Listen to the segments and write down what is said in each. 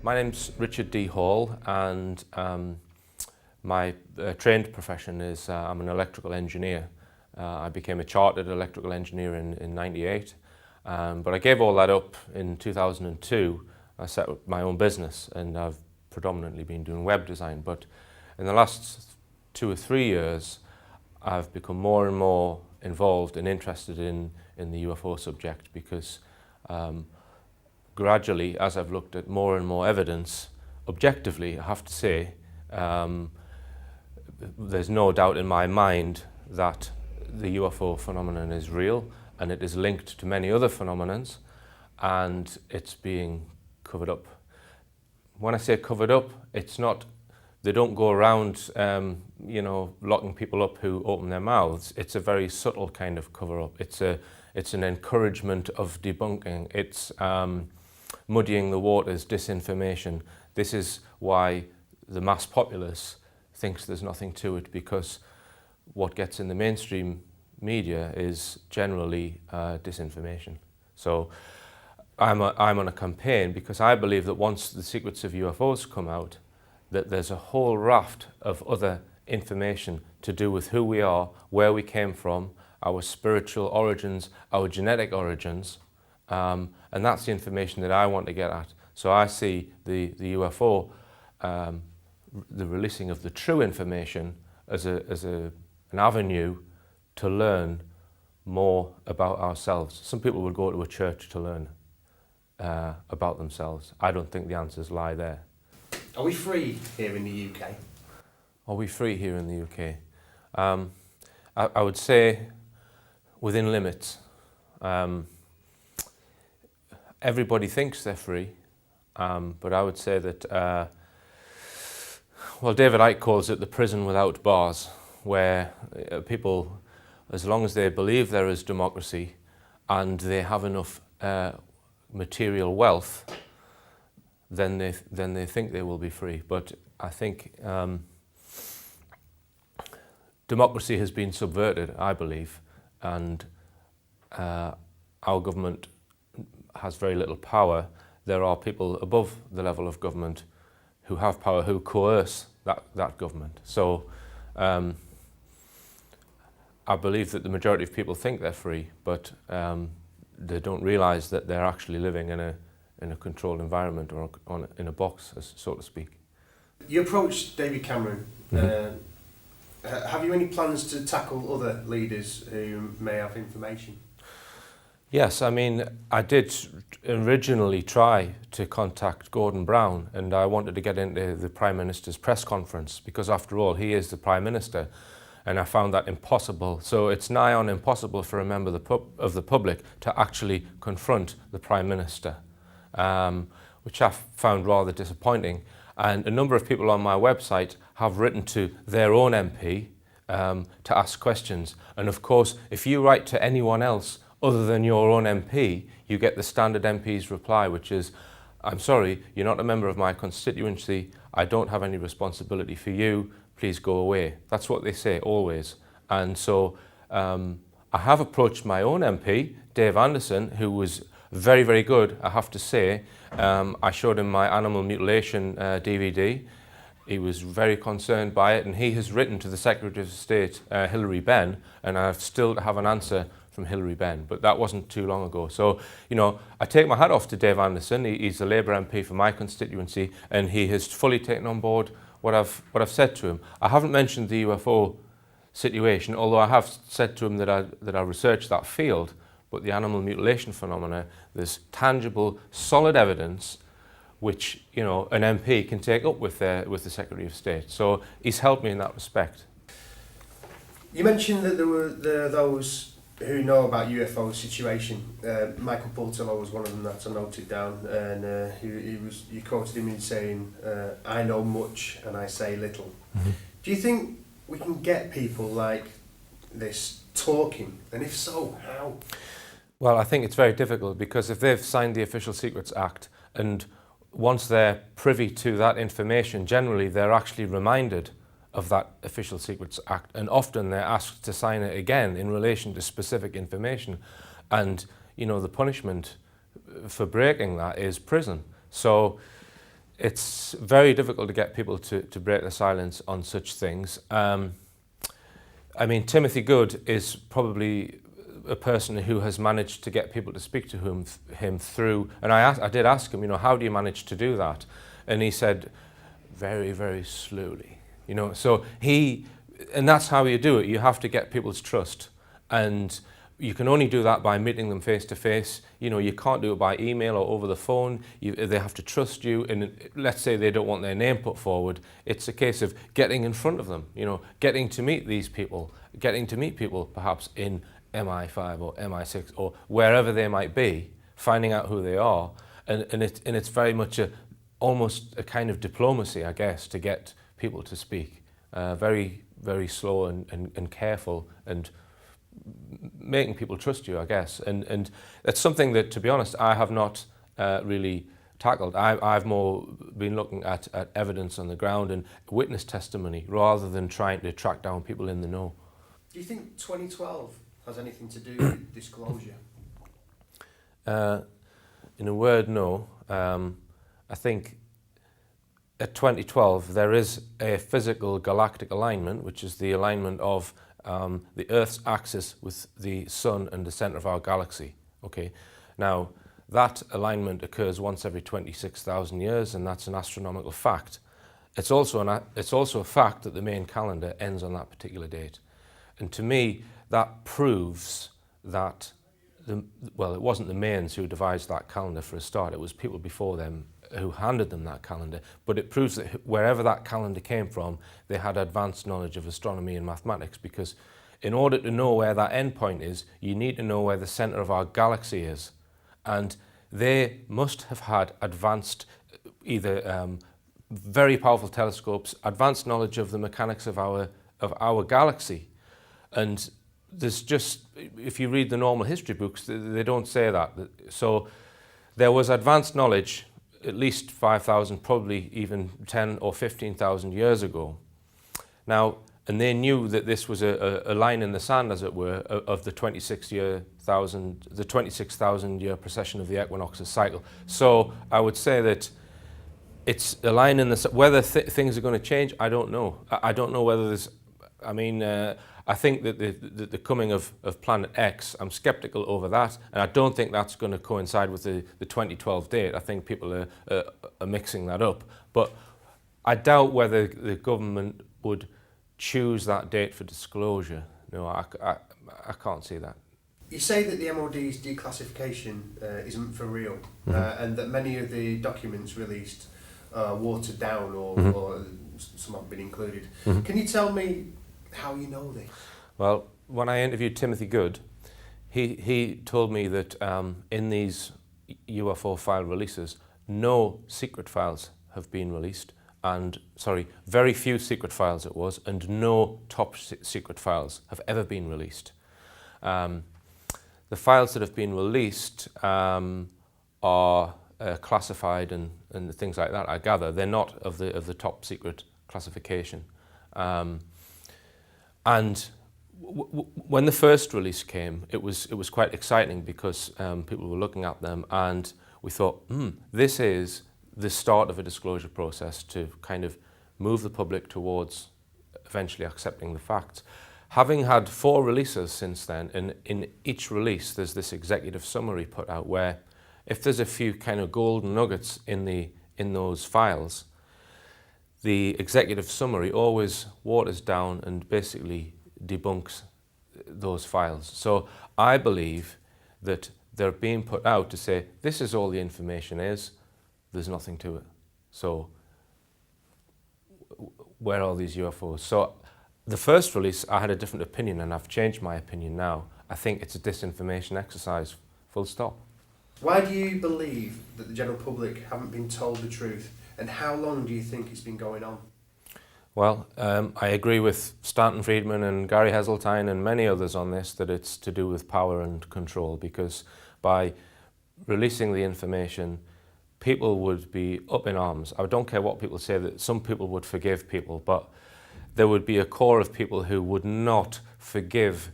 My name's Richard D. Hall, and my trained profession is I'm an electrical engineer. I became a chartered electrical engineer in '98, but I gave all that up in 2002. I set up my own business, and I've predominantly been doing web design. But in the last 2 or 3 years, I've become more and more involved and interested in the UFO subject because gradually, as I've looked at more and more evidence, objectively, I have to say, there's no doubt in my mind that the UFO phenomenon is real, and it is linked to many other phenomena, and it's being covered up. When I say covered up, it's not, they don't go around locking people up who open their mouths. It's a very subtle kind of cover up. It's an encouragement of debunking. It's muddying the waters, disinformation. This is why the mass populace thinks there's nothing to it, because what gets in the mainstream media is generally disinformation. So I'm on a campaign because I believe that once the secrets of UFOs come out, that there's a whole raft of other information to do with who we are, where we came from, our spiritual origins, our genetic origins, and that's the information that I want to get at. So I see the UFO, the releasing of the true information as an avenue to learn more about ourselves. Some people would go to a church to learn about themselves. I don't think the answers lie there. Are we free here in the UK? Are we free here in the UK? I would say within limits. Everybody thinks they're free, but I would say that, David Icke calls it the prison without bars, where people, as long as they believe there is democracy and they have enough material wealth, then they think they will be free. But I think democracy has been subverted, I believe, and our government has very little power. There are people above the level of government who have power, who coerce that government. So I believe that the majority of people think they're free, but they don't realise that they're actually living in a controlled environment, or in a box, so to speak. You approached David Cameron. Have you any plans to tackle other leaders who may have information? Yes, I mean, I did originally try to contact Gordon Brown, and I wanted to get into the Prime Minister's press conference, because after all, he is the Prime Minister, and I found that impossible. So it's nigh on impossible for a member of the public to actually confront the Prime Minister, which I found rather disappointing. And a number of people on my website have written to their own MP to ask questions. And of course, if you write to anyone else other than your own MP, you get the standard MP's reply, which is, I'm sorry, you're not a member of my constituency, I don't have any responsibility for you, please go away. That's what they say, always. And so I have approached my own MP, Dave Anderson, who was very, very good, I have to say. I showed him my animal mutilation DVD. He was very concerned by it, and he has written to the Secretary of State, Hilary Benn, and I still have an answer from Hilary Benn, but that wasn't too long ago. So, I take my hat off to Dave Anderson. He's the Labour MP for my constituency, and he has fully taken on board what I've said to him. I haven't mentioned the UFO situation, although I have said to him that I researched that field, but the animal mutilation phenomena, there's tangible, solid evidence which, an MP can take up with the Secretary of State. So he's helped me in that respect. You mentioned that there are those who know about UFO situation. Michael Portillo was one of them that I noted down, and you quoted him in saying, I know much and I say little. Mm-hmm. Do you think we can get people like this talking, and if so, how? Well, I think it's very difficult, because if they've signed the Official Secrets Act, and once they're privy to that information, generally they're actually reminded of that Official Secrets Act, and often they're asked to sign it again in relation to specific information, and the punishment for breaking that is prison. So it's very difficult to get people to break their silence on such things. I mean, Timothy Good is probably a person who has managed to get people to speak to him through, and I did ask him, you know, how do you manage to do that? And he said, very, very slowly, you know. So and that's how you do it. You have to get people's trust, and you can only do that by meeting them face to face. You know, you can't do it by email or over the phone. They have to trust you, and let's say they don't want their name put forward. It's a case of getting in front of them, you know, getting to meet these people, getting to meet people perhaps in MI5 or MI6 or wherever they might be, finding out who they are, and it's very much almost a kind of diplomacy, I guess, to get people to speak. Very, very slow and careful, and making people trust you, I guess. And it's something that, to be honest, I have not really tackled. I've more been looking at evidence on the ground and witness testimony rather than trying to track down people in the know. Do you think 2012 has anything to do with disclosure? In a word, no. I think at 2012 there is a physical galactic alignment, which is the alignment of the Earth's axis with the Sun and the centre of our galaxy. Okay, now that alignment occurs once every 26,000 years, and that's an astronomical fact. It's also a fact that the main calendar ends on that particular date, and to me that proves that it wasn't the Mayans who devised that calendar for a start. It was people before them who handed them that calendar, but it proves that wherever that calendar came from, they had advanced knowledge of astronomy and mathematics, because in order to know where that end point is, you need to know where the centre of our galaxy is. And they must have had advanced, either very powerful telescopes, advanced knowledge of the mechanics of our galaxy. And there's just, if you read the normal history books, they don't say that. So there was advanced knowledge at least 5,000, probably even 10 or 15,000 years ago. Now, and they knew that this was a line in the sand, as it were, of the 26,000 year precession of the equinox's cycle. So I would say that it's a line in the whether things are going to change, I don't know. I don't know whether there's, I mean, I think that the coming of Planet X, I'm skeptical over that, and I don't think that's going to coincide with the 2012 date. I think people are mixing that up. But I doubt whether the government would choose that date for disclosure. No, I can't see that. You say that the MOD's declassification isn't for real, and that many of the documents released are watered down or some haven't been included. Can you tell me how you know this? Well, when I interviewed Timothy Good, he told me that in these UFO file releases, no secret files have been released, and very few secret files it was, and no top secret files have ever been released. The files that have been released are classified and things like that. I gather they're not of the top secret classification. And when the first release came, it was quite exciting, because people were looking at them, and we thought, this is the start of a disclosure process to kind of move the public towards eventually accepting the facts. Having had 4 releases since then, and in each release there's this executive summary put out where, if there's a few kind of golden nuggets in those files, the executive summary always waters down and basically debunks those files. So I believe that they're being put out to say, this is all the information is, there's nothing to it. So where are these UFOs? So the first release, I had a different opinion, and I've changed my opinion now. I think it's a disinformation exercise, full stop. Why do you believe that the general public haven't been told the truth? And how long do you think it's been going on? Well, I agree with Stanton Friedman and Gary Heseltine and many others on this, that it's to do with power and control, because by releasing the information, people would be up in arms. I don't care what people say, that some people would forgive people, but there would be a core of people who would not forgive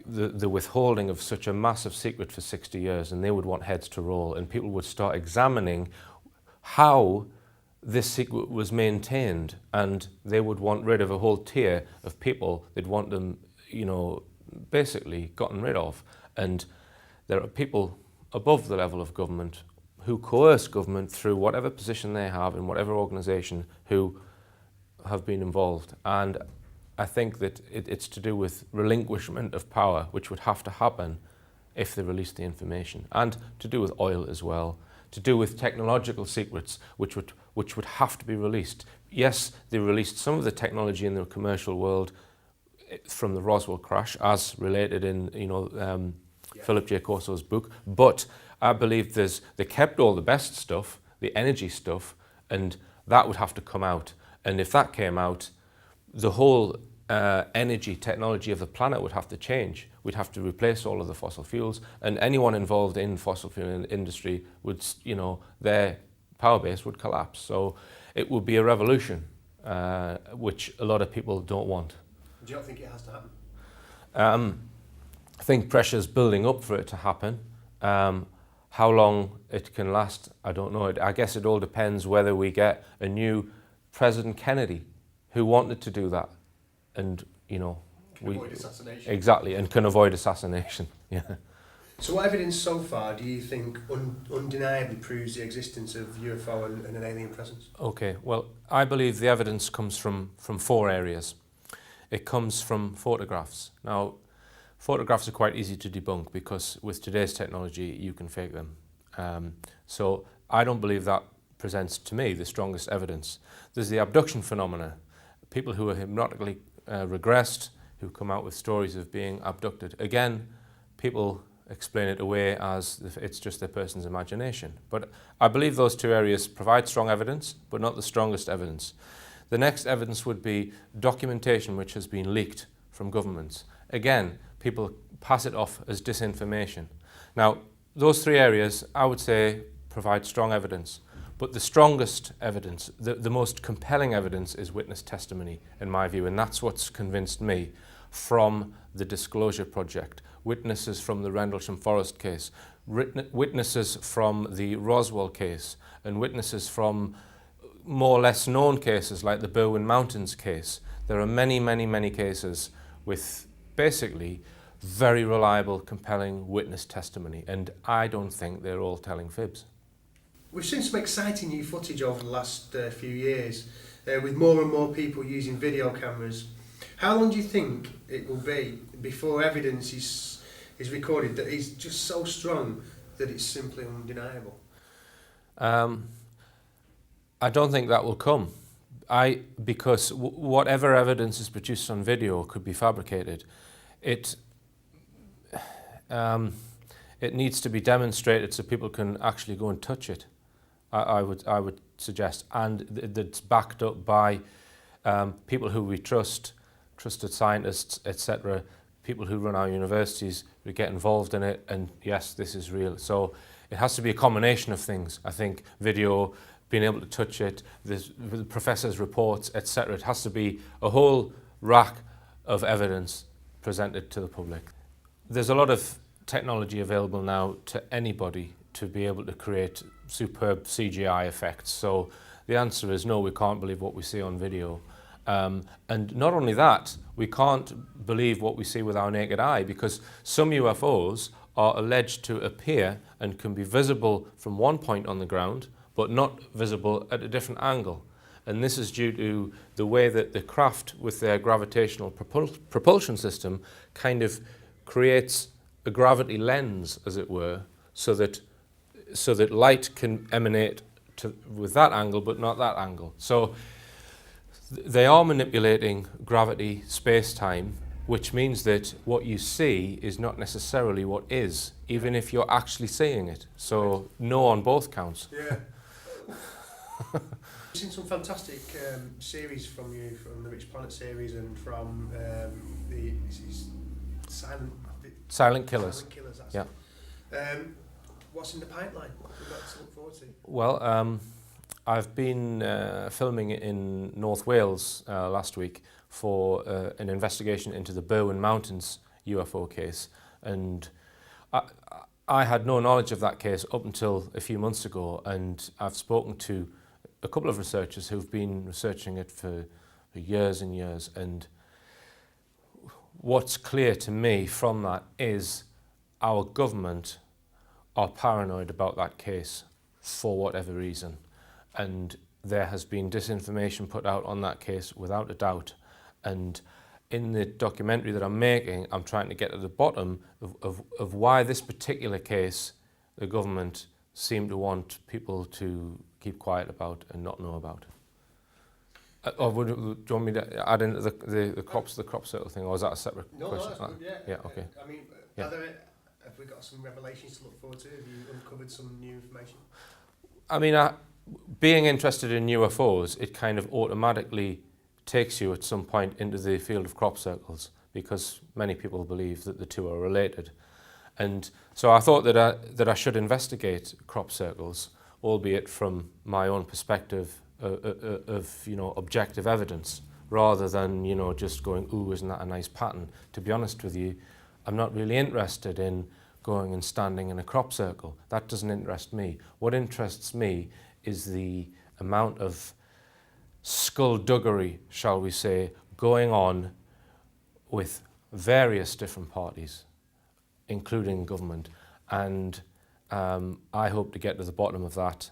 the withholding of such a massive secret for 60 years, and they would want heads to roll, and people would start examining how this secret was maintained, and they would want rid of a whole tier of people. They'd want them, you know, basically gotten rid of. And there are people above the level of government who coerce government through whatever position they have in whatever organisation who have been involved. And I think that it's to do with relinquishment of power, which would have to happen if they release the information, and to do with oil as well, to do with technological secrets which would have to be released. Yes, they released some of the technology in the commercial world from the Roswell crash, as related in Philip J. Corso's book, but I believe they kept all the best stuff, the energy stuff, and that would have to come out. And if that came out, the whole energy technology of the planet would have to change. We'd have to replace all of the fossil fuels, and anyone involved in fossil fuel industry would, you know, their power base would collapse. So it would be a revolution, which a lot of people don't want. Do you not think it has to happen? I think pressure's building up for it to happen. How long it can last, I don't know. I guess it all depends whether we get a new President Kennedy who wanted to do that, and you know, avoid assassination. Exactly, and can avoid assassination. Yeah. So what evidence so far do you think undeniably proves the existence of UFO and an alien presence? Okay, well, I believe the evidence comes from 4 areas. It comes from photographs. Now, photographs are quite easy to debunk because with today's technology you can fake them. So I don't believe that presents to me the strongest evidence. There's the abduction phenomena. People who are hypnotically regressed, who come out with stories of being abducted. Again, people explain it away as if it's just their person's imagination. But I believe those 2 areas provide strong evidence, but not the strongest evidence. The next evidence would be documentation which has been leaked from governments. Again, people pass it off as disinformation. Now, those 3 areas, I would say, provide strong evidence. But the strongest evidence, the most compelling evidence, is witness testimony, in my view, and that's what's convinced me from the Disclosure Project. Witnesses from the Rendlesham Forest case, witnesses from the Roswell case, and witnesses from more or less known cases like the Berwyn Mountains case. There are many, many, many cases with basically very reliable, compelling witness testimony, and I don't think they're all telling fibs. We've seen some exciting new footage over the last few years, with more and more people using video cameras. How long do you think it will be before evidence is recorded that is just so strong that it's simply undeniable? I don't think that will come. Because whatever evidence is produced on video could be fabricated. It needs to be demonstrated so people can actually go and touch it. I would suggest, and that's backed up by people who we trust, trusted scientists, etc., people who run our universities, who get involved in it, and yes, this is real. So it has to be a combination of things. I think video, being able to touch it, the professors' reports, etc. It has to be a whole rack of evidence presented to the public. There's a lot of technology available now to anybody to be able to create superb CGI effects. So the answer is no, we can't believe what we see on video. And not only that, we can't believe what we see with our naked eye, because some UFOs are alleged to appear and can be visible from one point on the ground, but not visible at a different angle. And this is due to the way that the craft with their gravitational propulsion system kind of creates a gravity lens, as it were, so that light can emanate with that angle, but not that angle. So they are manipulating gravity, space-time, which means that what you see is not necessarily what is, even if you're actually seeing it. So no on both counts. Yeah. I've seen some fantastic series from you, from the Rich Planet series and from the Silent Killers. Silent Killers, that's yeah. it. What's in the pipeline? What have we got to look forward to? Well, I've been filming in North Wales last week for an investigation into the Berwyn Mountains UFO case, and I had no knowledge of that case up until a few months ago, and I've spoken to a couple of researchers who've been researching it for years and years, and what's clear to me from that is our government are paranoid about that case for whatever reason, and there has been disinformation put out on that case without a doubt. And in the documentary that I'm making, I'm trying to get to the bottom of why this particular case the government seem to want people to keep quiet about and not know about. Or do you want me to add into the crop circle thing, or is that a separate question? No, that's good, yeah. Yeah, okay. I mean, Yeah. have we got some revelations to look forward to? Have you uncovered some new information? I mean, being interested in UFOs, it kind of automatically takes you at some point into the field of crop circles, because many people believe that the two are related. And so I thought that I should investigate crop circles, albeit from my own perspective of objective evidence, rather than just going, ooh, isn't that a nice pattern? To be honest with you, I'm not really interested in going and standing in a crop circle. That doesn't interest me. What interests me is the amount of skullduggery, shall we say, going on with various different parties, including government. And I hope to get to the bottom of that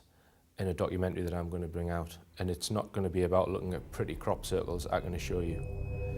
in a documentary that I'm going to bring out. And it's not going to be about looking at pretty crop circles, I can assure you.